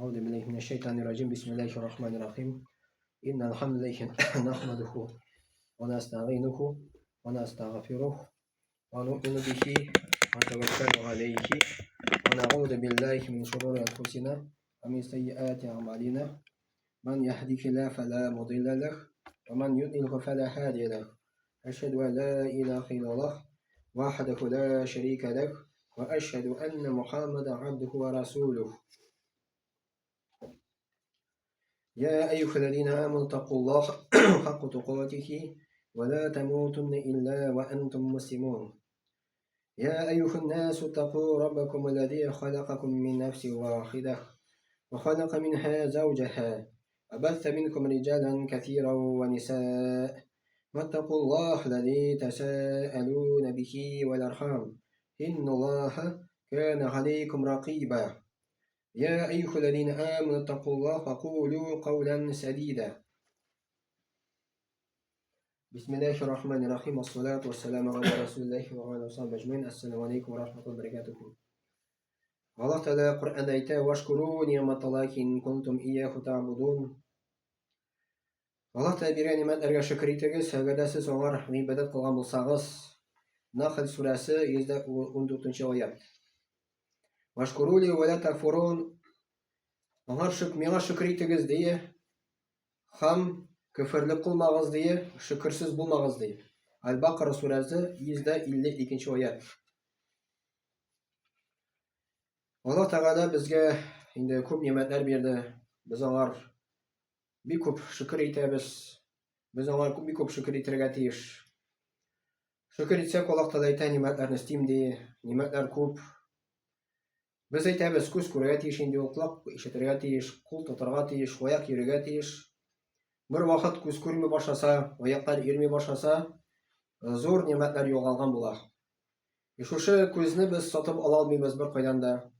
أعوذ بالله من الشيطان الرجيم بسم الله الرحمن الرحيم إن الحمد لله نحمده ونستعينه ونستغفره ونؤمن به ونتوكل عليه ونعوذ بالله من شرور أنفسنا ومن سيئات أعمالنا من يهده الله فلا مضل له ومن يضلل فلا هادي له أشهد أن لا إله إلا الله وحده لا شريك له وأشهد أن محمدا عبده ورسوله يا أيها الذين آمنوا اتقوا الله حق تقاته ولا تموتن إلا وأنتم مسلمون يا أيها الناس اتقوا ربكم الذي خلقكم من نفس واحدة وخلق منها زوجها وبث منكم رجالا كثيرا ونساء واتقوا الله الذي تساءلون به والأرحام إن الله كان عليكم رقيبا يا أيها الذين آمنوا اتقوا الله وقولوا قولا سديدا بسم الله الرحمن الرحيم والصلاة والسلام على رسول الله وعلى صحبه أجمعين السلام عليكم ورحمة الله وبركاته. Allah Teala Kur'an'da ayta "Veşkuru ni'metallahi in kuntum iyyahu ta'budun." Allah Teala berген nimetlerге şükür etегез, әгердә сез аңар гыйбадәт кылган булсагыз. Нахл сүрәсе 114-нче аят. Вашкуру ли ва ла такфурун. Миңа шөкер итегез дие. Һәм küfрлек кылмагыз дие, шөкерсез булмагыз дие. Аль-Бакара сүрәсе 152-нче аят. Аллаһ Тәгалә безгә инде күп ниъмәтләр бирде. Без аңар бик күп шөкер итәбез. Без аңар бик күп шөкер итәргә тиеш. Шөкер итсәк, Аллаһ Тәгалә әйтә ниъмәтләрне истим ди. Ниъмәтләр күп. Biz әйтәбез, күз күрергә тиеш инде, құлақ ишетергә тиеш, кул тотарга тиеш, аяк йөрергә тиеш. Бер вакыт күз күрми башласа, аяклар йөрми башласа, зур ниъмәтләр югалган була. Шушы күзне без сатып ала алмыйбыз бер кайдан да.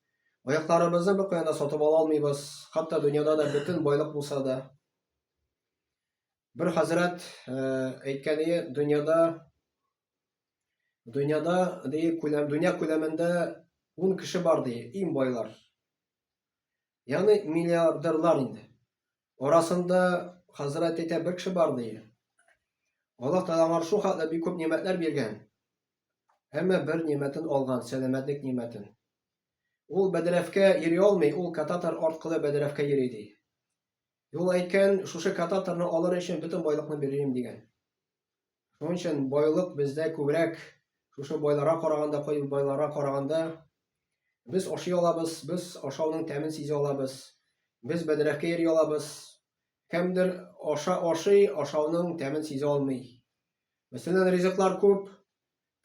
Аякларыбызны бер кайдан да сатып ала алмыйбыз. Хәтта дөньяда да бөтен байлык булса да. Бер хәзрәт әйткәне, дөньяда дөнья күләмендә 10 кеше бар ди, иң байлар. Ягъни миллиардерлар инде. Арасында хәзрәт әйтә бер кеше бар ди. Аллаһ Тәгалә аңар шу хәтле бик күп ниъмәтләр биргән. Әмма бер ниъмәтен алган, сәламәтлек ниъмәтен. Ул бәдрәфкә йөри алмый, ул кататар аркылы бәдрәфкә йөри ди. Ул әйткән, шушы кататарны алыр өчен бөтен байлыкны бирим дигән. Шуның өчен байлык бездә күбрәк, шушы байларга караганда, кай байларга караганда biz ашый алабыз, biz ашауның тәмен сизә алабыз. Без бәдрәфкә йөри алабыз. Кемдер ашый, ашауның тәмен сизә алмый. Мәсәлән, ризыклар күп,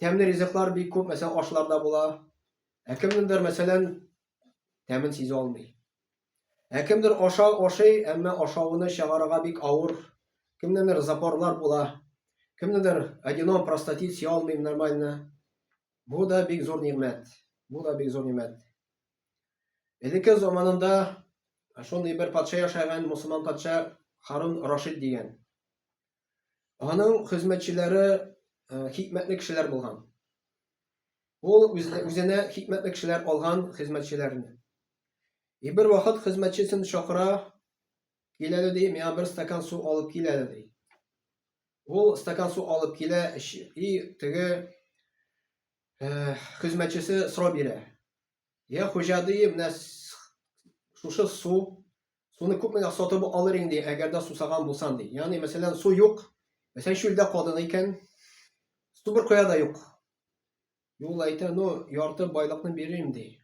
тәмле ризыклар бик күп, мәсәлән, ашларда була. Кемдер, мәсәлән, тәмен сизә алмый. Кемдер ашый, әмма ашавыны чыгарырга бик авыр. Кемдер запорлар була. Кемдер аденом простатит сия алмый нормально. Бу да бик зур ниъмәт. Бу да бик зур ниъмәт. Элекке заманында шундый бер патша яшәгән, мусулман патша Харун Рашид дигән. Аның хезмәтчеләре хикмәтле кешеләр булган. Ул үзенә хикмәтле кешеләр алган хезмәтчеләрне. Бер вакыт хезмәтчесен чакыра, киләле ди, миңа бер стакан су алып киләле ди. Ул стакан су алып килә, теге хезмәтчесе сорап бирә. Я хуҗа ди, менә шушы суны күпме сатып алыр инде, әгәр дә сусаган булсам ди. Ягъни, мәсәлән, су юк. Мәсәлән, чүлдә калды икән, су бер кая да юк. Ул әйтә, ярты байлыкны бирим ди.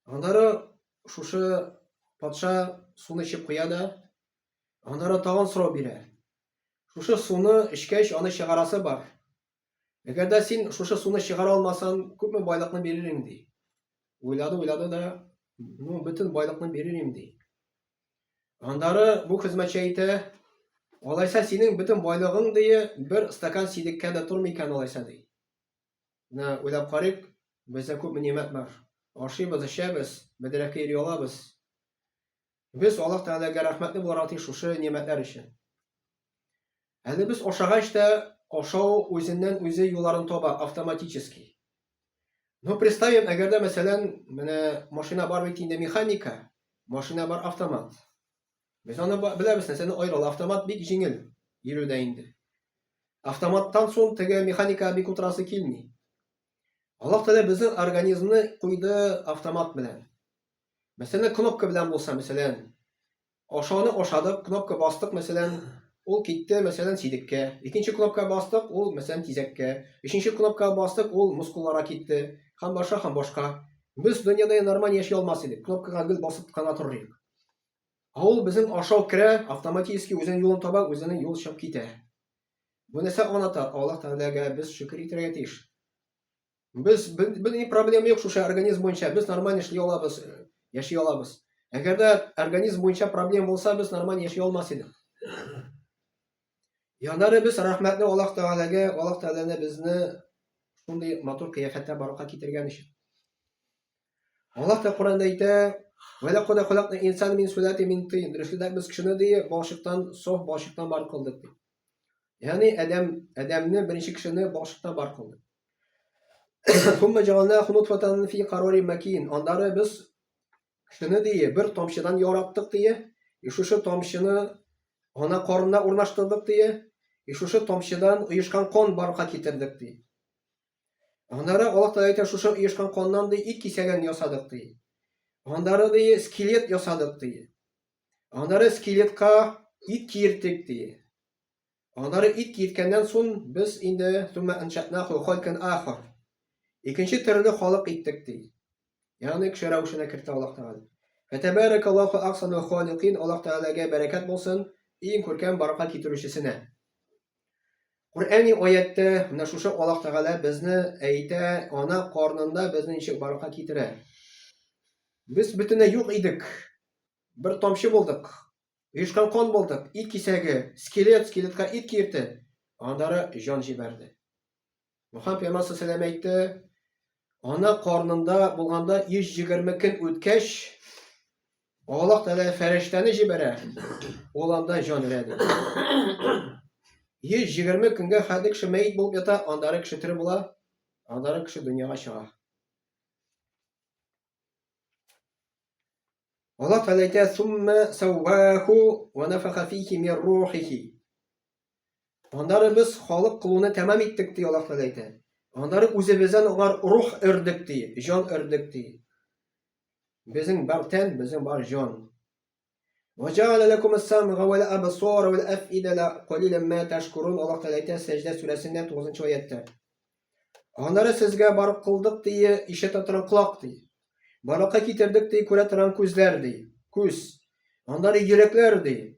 Аннары шушы патша суны эчеп куя да, аннары тагын сорап бирә. Шушы суны эчкәч, аны чыгарасы бар. Әгәр дә син шушы суны чыгара алмасаң, күпме байлыкны бирерин ди. Уйлады да, бөтен байлыкны бирерим ди. Аннары бу хезмәтче әйтә, алайса синең бөтен байлыгың ди, бер стакан сидеккә дә тормый икән алайса ди. Менә уйлап карыйк, бездә күп ниъмәт бар. Ашыйбыз, эчәбез, бәдрәфкә йөри алабыз. Без Аллаһ Тәгаләгә рәхмәтле буларга тиеш шушы ниъмәтләр өчен. Әле без ашагач та ашау үзеннән үзе юлларын таба автоматически. Представим, әгәр дә мәсәлән, менә машина бар бит инде, механика. Машина бар автомат. Biz аны беләбез, сәне аерыл. Автомат бик җиңел йөрүдә инде. Автоматтан соң теге механика бик утырасы килми. Аллаһ Тәгалә безнең организмны куйды автомат белән. Мәсәлән, кнопка белән булса, мәсәлән, ашауны ашадык, кнопка бастык, мәсәлән, ул китте, мәсәлән, сидеккә. Икенче кнопка бастык, ул, мәсәлән, тизәккә. Өченче кнопка бастык, ул мускулларга китте. Һәм башка. Без дөньяда нормаль яши алмас идек. Кнопкага гел басып кына торыйк. Ул безнең ашау керә, автоматически үзенең юлын таба, үзенең юл чыгып китә. Бу нәрсә аңлата? Аллаһ Тәгаләгә без шөкер итәргә тиеш. Без ни проблема юк шушы организм буенча. Без нормаль эшли алабыз, яши алабыз. Әгәр дә организм буенча проблема булса, без нормаль яши алмас идек. Яннары без рәхмәтле Аллаһ Тәгаләгә, Аллаһ Тәгалә безне шундый матур кыяфәттә баракка китергән өчен. Аллаһ та Коръәндә әйтә: "Ва лaqad khalaqna insana min sulatin min tin." Дөресендә без кешене ди башыктан, соф башыктан бар кылдык ди. Ягъни Адәмне беренче кешене башыктан бар кылдык. Thumma ja'alnahu nutfatan fi qararin makin. Аннары без кешене ди бер тамчыдан яраттык ди. Шушы тамчыны ана карынына урнаштырдык ди. Шушы тамчыдан оешкан кан барга китердек ди. Аннары Аллаһ Тәгалә әйтә, шушы оешкан каннан ди ит кисәген ясадык ди. Аннары ди скелет ясадык ди. Аннары скелетка ит киерттек ди. Аннары ит киерткәннән соң без инде thumma ansha'nahu khalqan akhar. Икенче төрле халык иттек ди. Ягъни кеше рәвешенә кертә Аллаһ Тәгалә. Фатабаракаллаһу ахсанул халиқин. Аллаһ Тәгаләгә бәрәкәт булсын, иң күркәм баракка китерүчесенә. Куръани аятта менә шушы Аллаһ Тәгалә безне әйтә, ана карнында безне ничек баракка китерә. Без бөтенләй юк идек. Бер тамчы булдык. Оешкан кан булдык. Ит кисәге, скелетка ит киерте. Аннары җан җибәрде. Мөхәммәд Пәйгамбәр саллаллаһу алейһи әйтте, ана карнында булганда 120 көн үткәч, Аллаһ Тәгалә фәрештәне җибәрә. Ул анда җан өрә. 120 көнгә хәдик кеше мәйт булып ята, аннары кеше тире була, аннары кеше дөньяга чыга. Аллаһ Тәгалә әйтә: "Сумма савваху ва нафаха фиһи мин рухихи." Аннары без халык кылуны тәмам иттек ди Аллаһ Тәгалә әйтә. Аннары үзебездән алар рух өрдек ди, җан өрдек ди. Безнең бар тән, безнең бар җан. Ва жa'ала лакум ас-сам'a вал абсара вал аф'ида qalиlan ма ташкурун. Аллаһ Тәгалә әйтә Сәҗдә сүрәсендә 9-нчы аятта. Аннары сезгә бар кылдык ди, ишетә торган колак ди. Баракка китердек ди, күрә торган күзләр ди. Күз. Аннары йөрәкләр ди.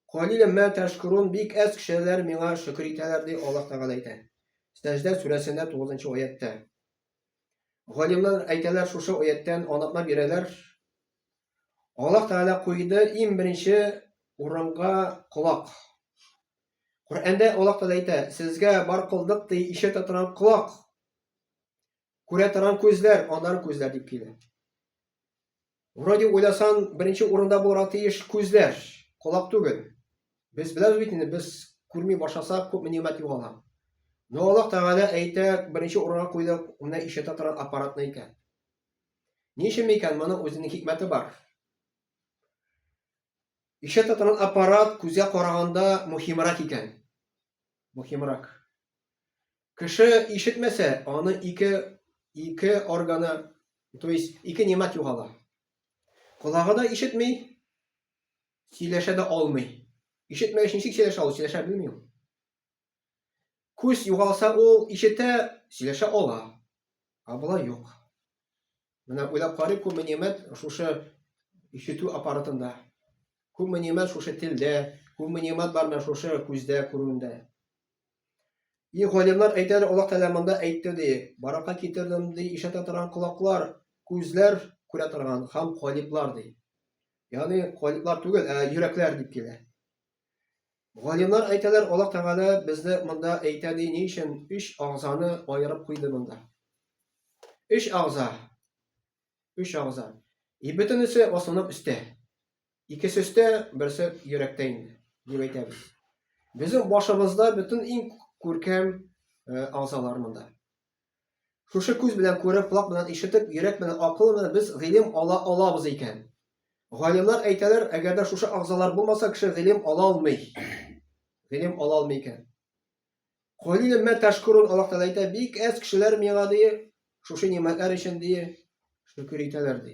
Qalиlan ма ташкурун. Бик әз кешеләр миңа шөкер итәләр ди Аллаһ Тәгалә әйтә. Сәҗдә сүрәсендә 9-нчы аятта. Галимнәр әйтәләр шушы аяттан анатма бирәләр. Аллаһ Тәгалә куйды иң беренче урынга колак. Коръәндә Аллаһ Тәгалә әйтә, сезгә бар кылдык ди, ишетә торган колак. Күрә торган күзләр, аннары күзләр дип килә. Вроде уйласан, беренче урында булырга тиеш күзләр, колак түгел. Без беләбез бит инде, без күрми башласак күп нимәт югала. Но Аллаһ Тәгалә әйтә, беренче урынга куйды, менә ишетә торган аппаратны икән. Ничек икән? Моның үзенең хикмәте бар. Ишетә торган аппарат күзгә караганда мөһимрәк икән. Мөһимрәк. Кеше ишетмәсә, аны ике органы, то есть ике нимәт югала. Колагы да ишетми, сөйләшә дә алмый. Ишетмәгәч ничек сөйләшә ул? Сөйләшә белми ул. Күз югалса ул ишетә, сөйләшә ала. Болай юк. Менә уйлап карыйк, күпме нимәт шушы ишетү аппаратында. Күпме нимәт шушы телдә, күпме нимәт бар менә шушы күздә күрүендә. И галимнар әйтәләр, Аллаһ Тәгалә монда әйтте ди, баракка китердем ди, ишетә торган колаклар, күзләр күрә торган һәм калиплар ди. Ягъни калиплар түгел, йөрәкләр дип килә. Галимнар әйтәләр, Аллаһ Тәгалә безне монда әйтә ди, ни өчен 3 агъзаны аерып куйды монда. 3 агъза. 3 агъза. Бөтенесе асылынып өстә. Икесе өстә, берсе йөрәктә инде, дип әйтәбез. Безнең башыбызда бөтен иң күркәм агъзалар монда. Шушы күз белән күреп, колак белән ишетеп, йөрәк белән, акыл белән без гыйлем алабыз икән. Галимлар әйтәләр, әгәр дә шушы агзалар булмаса, кеше гыйлем ала алмый. Гыйлем ала алмый икән. Калилен ма ташкурун, Аллаһ Тәгалә әйтә, бик әз кешеләр миңа дие, шушы нимәтләр өчен дие, шөкер итәләр ди.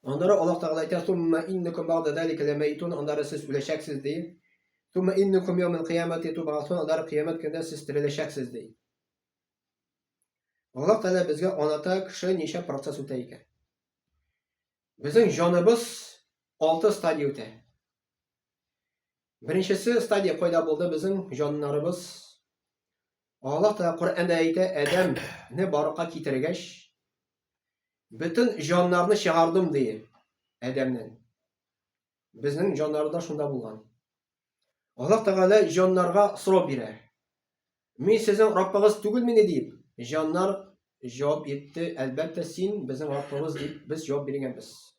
Аннары Аллаһ Тәгалә әйтә, "Сумма иннакум бa'да залика ламайтун", аннары сез үләчәксез ди. "Сумма иннакум яумал кыямати туб'асун", аннары кыямәт көндә сез тереләчәксез ди. Аллаһ Тәгалә безгә аната кеше ничә процесс үтә икән. Безнең җаныбыз 6 стадия үтә. Беренчесе стадия кайда булды безнең җаннарыбыз? Аллаһ Тәгалә Коръәндә әйтә, Адәмне барыкка китергәч, бөтен җаннарны чыгардым ди Адәмнән. Безнең җаннарда шунда булган. Аллаһ Тәгалә җаннарга сорап бирә. Мин сезнең Раббыгыз түгелмени дип, җаннар җавап итте, әлбәттә син безнең Раббыбыз дип без җавап биргәнбез.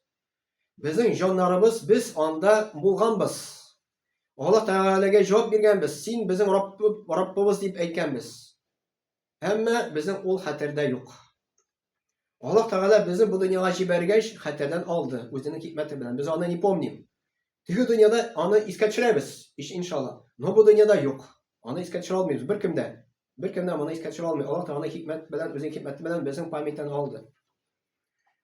Безнең җаннарыбыз без анда булганбыз. Аллаһ Тәгаләгә җавап биргәнбез, син безнең Раббыбыз дип әйткәнбез. Әмма безнең ул хәтердә юк. Аллаһ Тәгалә безне бу дөньяга җибәргәч, хәтердән алды, үзенең хикмәте белән. Без аны не помним. Теге дөньяда аны искә төшерәбез, иншалла. Но бу дөньяда юк. Аны искә төшерә алмыйбыз беркемдә. Беркемдә аны искә төшерә алмый. Аллаһ Тәгалә хикмәт белән, үзенең хикмәте белән безнең памяттан алды.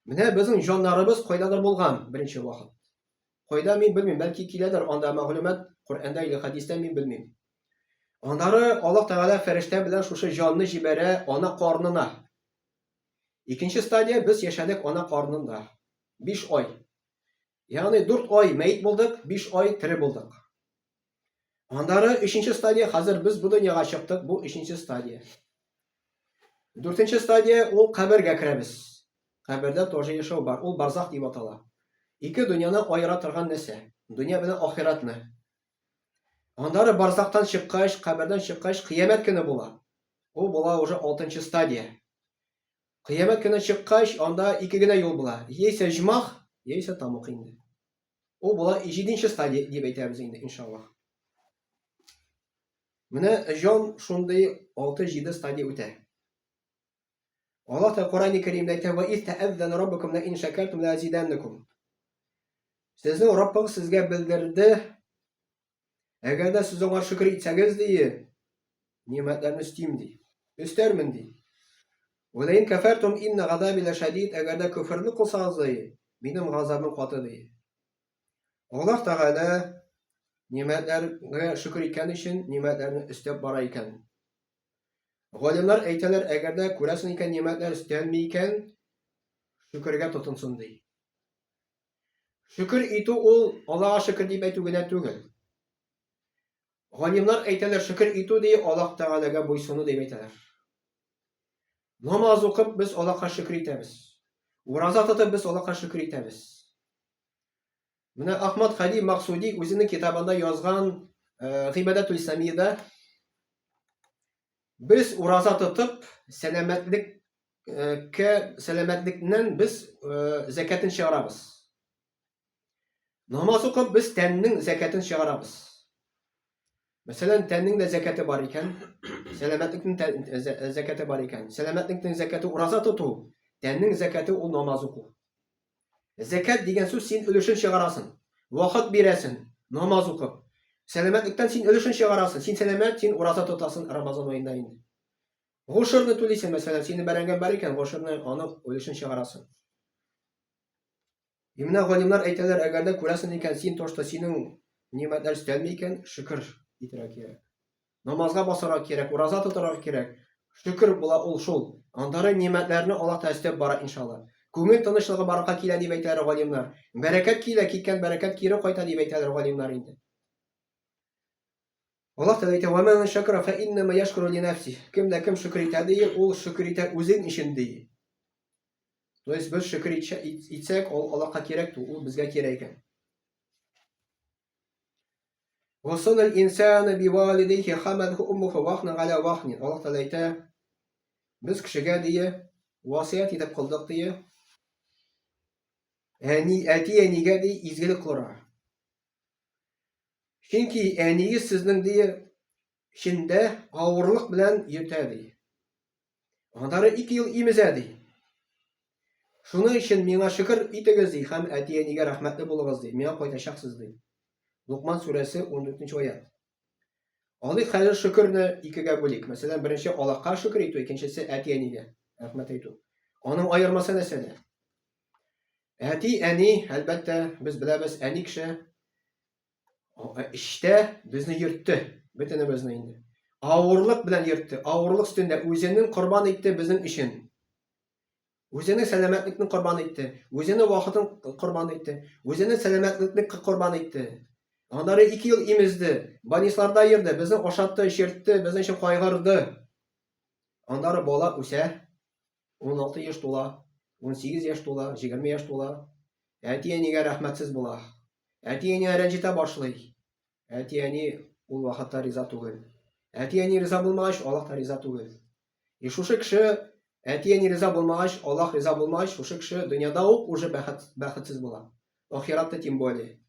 Менә безнең җаннарыбыз кайдадыр булган беренче вакыт. Кайда мин белмим, бәлки киләдер анда мәгълүмат Коръәндә или хадистә мин белмим. Аннары Аллаһ Тәгалә фәрештә белән шушы җанны җибәрә ана карнына. Икенче стадия без яшәдек ана карнында. 5 ай. Ягъни 4 ай мәйт булдык, 5 ай тире булдык. Аннары 3нче стадия, хәзер без бу дөньяга чыктык, бу 3нче стадия. 4нче стадия ул кабергә керәбез. Кабердә тоже яшәү бар, ул барзах дип атала. Ике дөньяны аера торган нәрсә, дөнья белән ахиратны. Аннары барзахтан чыккач, кабердән чыккач, кыямәт көне була. Ул була уже 6нчы стадия. Кыямәт көне чыккач, анда ике генә юл була. Яисә җмах, яисә тамук инде. Ул була 7нче стадия дип әйтәбез инде, иншаллаһ. Менә җан шундый 6-7 стадия үтә. Аллаһ Тәгалә Коръән-и Кәримдә әйтә, "Ва из тә'әззәнә раббукум ла ин шакартум ла азиданнакум". Сезнең Раббыгыз сезгә белдерде, әгәр дә сез аңа шөкер итсәгез ди, нимәтләрне үстим ди. Өстәрмен ди. "Ва ла ин кафартум инна газаби ла шадид", әгәр дә күфрлек кылсагыз ди, минем газабым каты ди. Аллаһ Тәгалә нимәтләргә шөкер иткән өчен нимәтләрне өстәп бара икән. Галимнар әйтәләр, әгәр дә күрәсең икән нимәтләр өстәлми икән, шөкергә тотынсын ди. Шөкер итү ул Аллаһка шөкер дип әйтү генә түгел. Галимнар әйтәләр, шөкер итү ди Аллаһ Тәгаләгә буйсыну дип әйтәләр. Намаз укып без Аллаһка шөкер итәбез. Ураза тотып без Аллаһка шөкер итәбез. Менә Ахмад Хәди Максуди үзенең китабында язган Гыйбадатул Исламиядә без ураза тотып сәламәтлекнән без закатын чыгарабыз. Намаз укып без тәннең закатын чыгарабыз. Мәсәлән, тәннең дә закаты бар икән, сәламәтлекнең закаты бар икән. Сәламәтлекнең закаты ураза тоту, тәннең закаты ул намаз уку. Закат дигән сүз син өлешен чыгарасың, вакыт бирәсең, намаз укып. Сәламәтлектән син өлешен чыгарасың, син сәламәт, син ураза тотасың Рамазан аенда инде. Гошырны түлисең, мәсәлән, сине бәрәңгән бар икән, гошырны аның өлешен чыгарасың. Менә галимнар әйтәләр, әгәр дә күрәсең икән, син тошта синең нимәтләр өстәлми икән, шөкер итәргә кирәк. Намазга басарга кирәк, ураза тотарга кирәк. Шөкер була ул шул. Андары нимәтләрне Аллаһ Тәгалә өстәп бара иншалла. Күңел тынычлыгы барга килә дип әйтәләр галимнар. Бәрәкәт килә, киткән бәрәкәт кире кайта дип әйтәләр галимнар инде. Аллаһ Тәгалә әйтә, "Ва ман шакара фа иннама яшкуру ли нафси". Кем дә кем шөкер итә ди, ул шөкер итә үзен өчен ди. То есть без шөкер итсәк, ул Аллаһка кирәк, ул безгә кирәк икән. "Васана ал-инсана бивалидайhi хамалhu уммуhu вахнан ала вахнин". Аллаһ Тәгалә әйтә, без кешегә дие, васыят итеп кылдык дие. Әти-әнигә ди изгелек кылырга. Чөнки әниегез сезнең дие эчендә авырлык белән йөртә ди. Аннары 2 ел имезә ди. Şuning için ming'a şükür itigiz dey, hem әти-әнигә рәхмәтле булыгыз dey. Миңа кайтачаксыз dey. Лукман сүрәсе 14-нче аят. Алыйк хәзер шөкерне икегә бүлик. Мәсәлән, беренче Аллаһка шөкер итү, икенчесе әти-әнигә рәхмәт әйтү. Аның аермасы нәрсәдә? Әти-әни, әлбәттә, без беләбез, әни кеше эштә безне йөртте, бөтенебезне инде. Авырлык белән йөртте. Авырлык өстендә үзенең корбан итте безнең өчен. Үзенең сәламәтлекне корбан итте. Үзенең вакытын корбан итте. Үзенең сәламәтлекне корбан итте. Аннары 2 ел имезде, больницаларда йөрде, безне ашатты, эчертте, безнең өчен кайгырды. Аннары бала үсә, 16 яшь тула, 18 яшь тула, 20 яшь тула. Әти-әнигә рәхмәтсез була. Әти-әнигә рәнҗетә башлый. Әти-әни ул вакытта риза түгел. Әти-әни риза булмагач, Аллаһ та риза түгел. Шушы кеше әти-әни риза булмагач, Аллаһ риза булмагач, шушы кеше дөньяда ук уже бәхетсез була. Ахиратта тем более.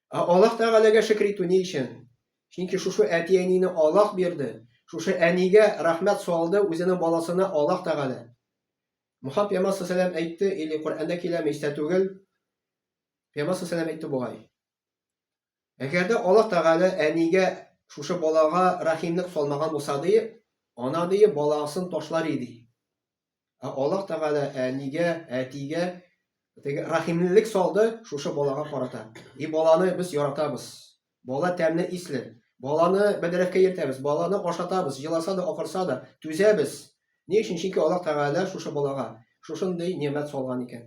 Аллаһ Тәгаләгә шөкер итү ни өчен? Чөнки шушы әти-әнине Аллаһ бирде. Шушы әнигә рәхмәт салды үзенең баласына Аллаһ Тәгалә. Мухаммад Пәйгамбәр саллаллаһу алейһи әйтте, или Коръәндә киләме истә түгел. Пәйгамбәр саллаллаһу алейһи әйтте бугай. Әгәрдә Аллаһ Тәгалә әнигә шушы балага рәхимлек салмаган булса ди, ана ди баласын ташлар иде. Аллаһ Тәгалә әнигә, әтигә рәхимлек салды шушы балага карата. Баланы без яратабыз. Бала тәмле исле. Баланы бәдрәфкә йөртәбез. Баланы ашатабыз. Җыласа да, акырса да түзәбез. Ни өчен? Чөнки Аллаһ Тәгалә шушы балага шушындый нимәт салган икән.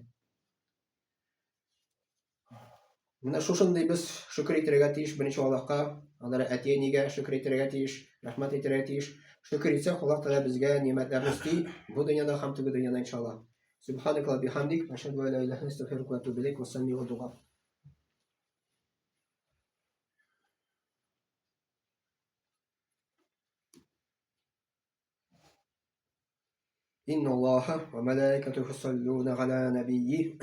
Менә шушындый без шөкер итәргә тиеш беренче Аллаһка, аннары әти-әнигә шөкер итәргә тиеш, рәхмәт итәргә тиеш. Шөкер итсәк, Аллаһ Тәгалә безгә нимәтләрне өсти, бу дөньяда һәм теге дөньяда иншаллаһ. سبحانك اللهم وبحمدك أشهد أن لا إله إلا أنت أستغفرك وأتوب إليك والسلام والدعاء. إن الله وملائكته يصلون على نبيه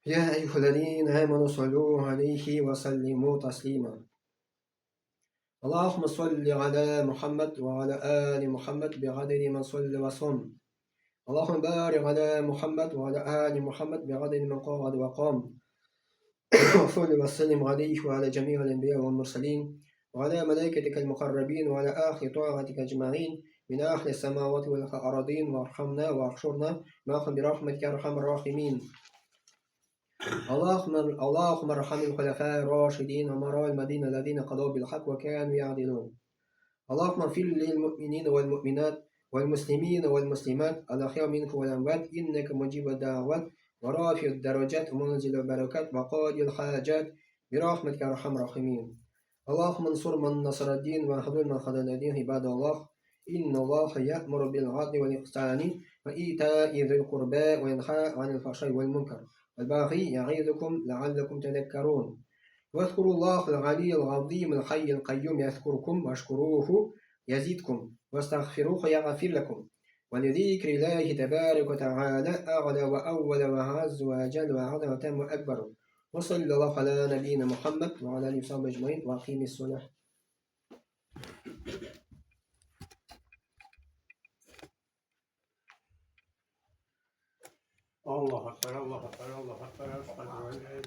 يا أيها الذين آمنوا صلوا عليه وسلموا تسليما. اللهم صل على محمد وعلى آل محمد بعدد من صلى وصم. اللهم بارك على محمد وعلى آل محمد بعدد من قعد وقام. وصل وسلم عليه وعلى جميع الأنبياء والمرسلين وعلى ملائكتك المقربين وعلى آخر طاعتك أجمعين من أهل السماوات والأراضين وارحمنا واحشرنا معهم برحمتك يا أرحم الراحمين. اللهم ارحم الخلفاء الراشدين وأمراء المدينة الذين قضوا بالحق وكانوا يعدلون. اللهم اغفر للمؤمنين والمؤمنات والمسلمين والمسلمات الأحياء منكم والأموات إنك مجيب الدعوات ورافع الدرجات ومنزل البركات وقاضي الحاجات برحمتك يا أرحم الراحمين. اللهم انصر من نصر الدين واخذل من خذل الدين عباد الله. إن الله يأمر بالعدل والإحسان وإيتاء ذي القربى وينهى عن الفحشاء والمنكر والبغي يعظكم لعلكم تذكرون. واذكروا الله العلي العظيم الحي القيوم يذكركم واشكروه يزيدكم واستغفروه يغفر لكم. ولذكر الله تبارك وتعالى أعلى وأول وأعز وأجل وأعظم وأتم وأكبر. وصلى الله على نبينا محمد وعلى آله وصحبه أجمعين وأقيم الصلاة. الله أكبر الله أكبر الله أكبر.